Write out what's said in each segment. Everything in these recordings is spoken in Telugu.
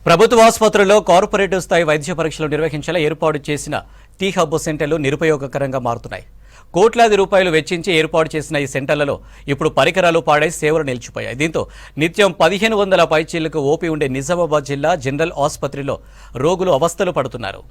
ప్రభుత్వ ఆసుపత్రుల్లో కార్పొరేటివ్ స్థాయి వైద్య పరీక్షలు నిర్వహించేలా ఏర్పాటు చేసిన టీ హబ్ సెంటర్లు నిరుపయోగకరంగా మారుతున్నాయి. కోట్లాది రూపాయలు వెచ్చించి ఏర్పాటు చేసిన ఈ సెంటర్లలో ఇప్పుడు పరికరాలు పాడై సేవలు నిలిచిపోయాయి. దీంతో నిత్యం 1500 పైచీలకు ఓపీ ఉండే నిజామాబాద్ జిల్లా జనరల్ ఆసుపత్రిలో రోగులు అవస్థలు పడుతున్నారు.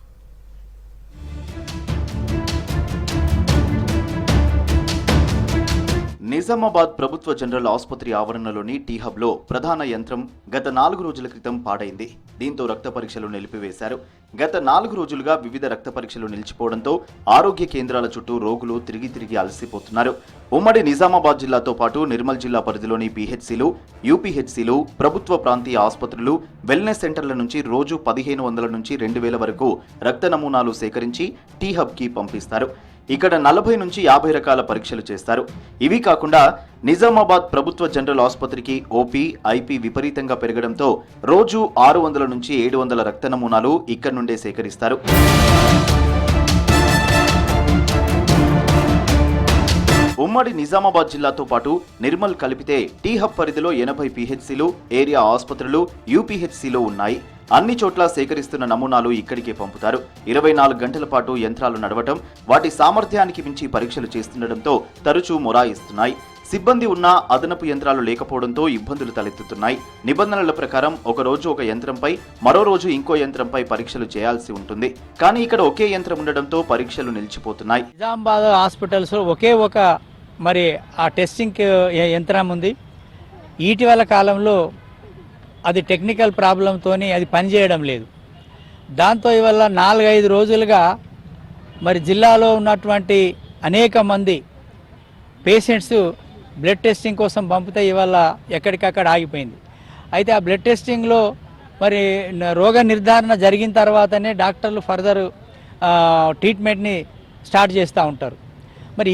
నిజామాబాద్ ప్రభుత్వ జనరల్ ఆసుపత్రి ఆవరణలోని టీ హబ్ లో ప్రధాన యంత్రం గత 4 రోజుల క్రితం పాడైంది. దీంతో రక్త పరీక్షలు నిలిపివేశారు. గత 4 రోజులుగా వివిధ రక్త పరీక్షలు నిలిచిపోవడంతో ఆరోగ్య కేంద్రాల చుట్టూ రోగులు తిరిగి అలసిపోతున్నారు. ఉమ్మడి నిజామాబాద్ జిల్లాతో పాటు నిర్మల్ జిల్లా పరిధిలోని పీహెచ్సీలు, యూపీహెచ్సీలు, ప్రభుత్వ ప్రాంతీయ ఆసుపత్రులు, వెల్నెస్ సెంటర్ల నుంచి రోజు 1500 నుంచి 2000 వరకు రక్త నమూనాలు సేకరించి టీ హబ్ కి పంపిస్తారు. ఇక్కడ 40 నుంచి 50 రకాల పరీక్షలు చేస్తారు. ఇవి కాకుండా నిజామాబాద్ ప్రభుత్వ జనరల్ ఆసుపత్రికి ఓపీ, ఐపీ విపరీతంగా పెరగడంతో రోజు 600 నుంచి 700 రక్త నమూనాలు ఇక్కడి నుండే సేకరిస్తారు. ఉమ్మడి నిజామాబాద్ జిల్లాతో పాటు నిర్మల్ కలిపితే టీ హబ్ పరిధిలో 80 పీహెచ్సీలు, ఏరియా ఆసుపత్రులు, యూపీహెచ్సీలు ఉన్నాయి. అన్ని చోట్ల సేకరిస్తున్న నమూనాలు ఇక్కడికే పంపుతారు. 24 గంటల పాటు యంత్రాలు నడవటం, వాటి సామర్థ్యానికి మించి పరీక్షలు చేస్తుండటంతో తరచూ మొరాయిస్తున్నాయి. సిబ్బంది ఉన్నా అదనపు యంత్రాలు లేకపోవడంతో ఇబ్బందులు తలెత్తుతున్నాయి. నిబంధనల ప్రకారం ఒక రోజు ఒక యంత్రంపై, మరో రోజు ఇంకో యంత్రంపై పరీక్షలు చేయాల్సి ఉంటుంది. కానీ ఇక్కడ ఒకే యంత్రం ఉండడంతో పరీక్షలు నిలిచిపోతున్నాయి. నిజామాబాద్ హాస్పిటల్స్ ఒకే ఒక ఆ టెస్టింగ్ యంత్రం ఉంది. ఇటీవల కాలంలో అది టెక్నికల్ ప్రాబ్లంతో అది పనిచేయడం లేదు. దాంతో ఇవాళ 4-5 రోజులుగా జిల్లాలో ఉన్నటువంటి అనేక మంది పేషెంట్స్ బ్లడ్ టెస్టింగ్ కోసం పంపితే ఇవాళ ఎక్కడికక్కడ ఆగిపోయింది. అయితే ఆ బ్లడ్ టెస్టింగ్లో రోగ నిర్ధారణ జరిగిన తర్వాతనే డాక్టర్లు ఫర్దర్ ట్రీట్మెంట్ని స్టార్ట్ చేస్తూ ఉంటారు.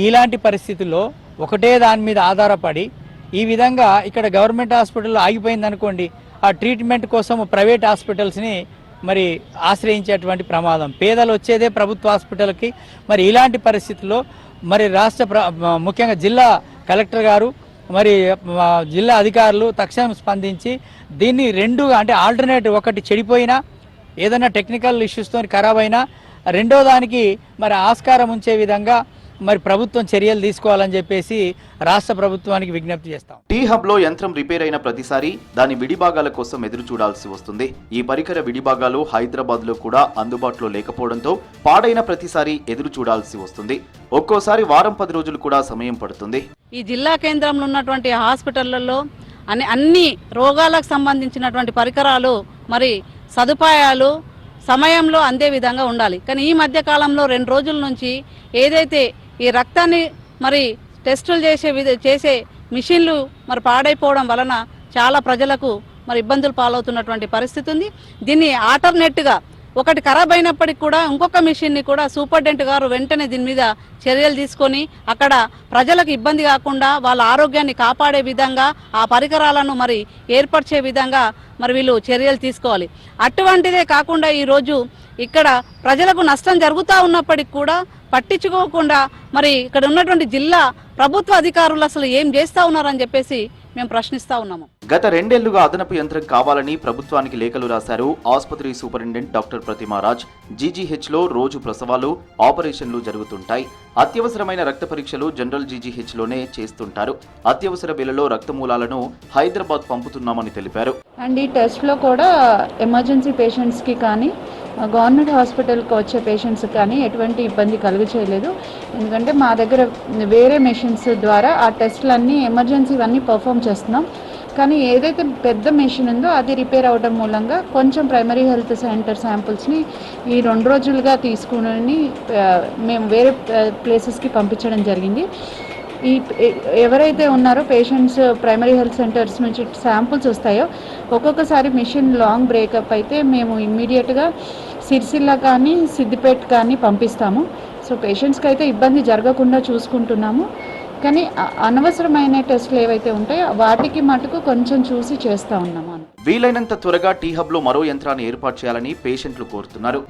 ఇలాంటి పరిస్థితుల్లో ఒకటే దాని మీద ఆధారపడి ఈ విధంగా ఇక్కడ గవర్నమెంట్ హాస్పిటల్లో ఆగిపోయింది అనుకోండి, ఆ ట్రీట్మెంట్ కోసం ప్రైవేట్ హాస్పిటల్స్ని ఆశ్రయించేటువంటి ప్రమాదం. పేదలు వచ్చేదే ప్రభుత్వ హాస్పిటల్కి. ఇలాంటి పరిస్థితుల్లో ముఖ్యంగా జిల్లా కలెక్టర్ గారు జిల్లా అధికారులు తక్షణం స్పందించి దీన్ని రెండుగా అంటే ఆల్టర్నేటివ్, ఒకటి చెడిపోయినా ఏదైనా టెక్నికల్ ఇష్యూస్తో ఖరాబ్ అయినా రెండో దానికి ఆస్కారం ఉంచే విధంగా ప్రభుత్వం చర్యలు తీసుకోవాలని చెప్పేసి రాష్ట్ర ప్రభుత్వానికి విజ్ఞప్తి చేస్తాం. టీ హబ్ లో యంత్రం రిపేర్ అయిన ప్రతిసారి దాని విడిభాగాల కోసం ఎదురు చూడాల్సి వస్తుంది. ఈ పరికర విడిభాగాలు హైదరాబాద్ లో కూడా అందుబాటులో లేకపోవడంతో పాడైన ప్రతిసారి ఎదురు చూడాల్సి వస్తుంది. ఒక్కోసారి వారం 10 రోజులు కూడా సమయం పడుతుంది. ఈ జిల్లా కేంద్రంలో ఉన్నటువంటి హాస్పిటళ్లలో అన్ని రోగాలకు సంబంధించినటువంటి పరికరాలు సదుపాయాలు సమయంలో అందే విధంగా ఉండాలి. కానీ ఈ మధ్య కాలంలో 2 రోజుల నుంచి ఏదైతే ఈ రక్తాన్ని టెస్టులు చేసే మిషన్లు పాడైపోవడం వలన చాలా ప్రజలకు ఇబ్బందులు పాలవుతున్నటువంటి పరిస్థితి ఉంది. దీన్ని ఆల్టర్నేట్గా ఒకటి ఖరాబ్ అయినప్పటికీ కూడా ఇంకొక మిషన్ని కూడా సూపరింటెండెంట్ గారు వెంటనే దీని మీద చర్యలు తీసుకొని అక్కడ ప్రజలకు ఇబ్బంది కాకుండా వాళ్ళ ఆరోగ్యాన్ని కాపాడే విధంగా ఆ పరికరాలను ఏర్పరిచే విధంగా వీళ్ళు చర్యలు తీసుకోవాలి. అటువంటిదే కాకుండా ఈరోజు ఇక్కడ ప్రజలకు నష్టం జరుగుతూ ఉన్నప్పటికీ కూడా పట్టించుకోకుండా ఇక్కడ ఉన్నటువంటి జిల్లా ప్రభుత్వ అధికారులు అసలు ఏం చేస్తూ ఉన్నారని చెప్పేసి మేము ప్రశ్నిస్తా ఉన్నాము. గత 2 ఏళ్లుగా అదనపు యంత్రం కావాలని ప్రభుత్వానికి లేఖలు రాశారు ఆసుపత్రి సూపరింటెండెంట్ డాక్టర్ ప్రతిమారాజ్. జీజీహెచ్ లో రోజు ప్రసవాలు, ఆపరేషన్లు జరుగుతుంటాయి. అత్యవసరమైన రక్త పరీక్షలు జనరల్ జీజీహెచ్ లోనే చేస్తుంటారు. అత్యవసర వేళలో రక్త మూలాలను హైదరాబాద్ పంపుతున్నామని తెలిపారు. అండ్ ఈ టెస్ట్ లో కూడా ఎమర్జెన్సీ పేషెంట్స్ కి కానీ గవర్నమెంట్ హాస్పిటల్కి వచ్చే పేషెంట్స్ కానీ ఎటువంటి ఇబ్బంది కలుగు చేయలేదు. ఎందుకంటే మా దగ్గర వేరే మెషిన్స్ ద్వారా ఆ టెస్టులన్నీ ఎమర్జెన్సీవన్నీ పర్ఫామ్ చేస్తున్నాం. కానీ ఏదైతే పెద్ద మెషిన్ ఉందో అది రిపేర్ అవడం మూలంగా కొంచెం ప్రైమరీ హెల్త్ సెంటర్ శాంపుల్స్ని ఈ 2 రోజులుగా తీసుకుని మేము వేరే ప్లేసెస్కి పంపించడం జరిగింది. ఎవరైతే ఉన్నారో పేషెంట్స్ ప్రైమరీ హెల్త్ సెంటర్స్ నుంచి శాంపుల్స్ వస్తాయో ఒక్కొక్కసారి మిషన్ లాంగ్ బ్రేకప్ అయితే మేము ఇమ్మీడియట్గా సిరిసిల్ల కానీ సిద్దిపేట కానీ పంపిస్తాము. సో పేషెంట్స్కి అయితే ఇబ్బంది జరగకుండా చూసుకుంటున్నాము. కానీ అనవసరమైన టెస్టులు ఏవైతే ఉంటాయో వాటికి మటుకు కొంచెం చూసి చేస్తూ ఉన్నాము. వీలైనంత త్వరగా టీ హబ్ లో మరో యంత్రాన్ని ఏర్పాటు చేయాలని పేషెంట్లు కోరుతున్నారు.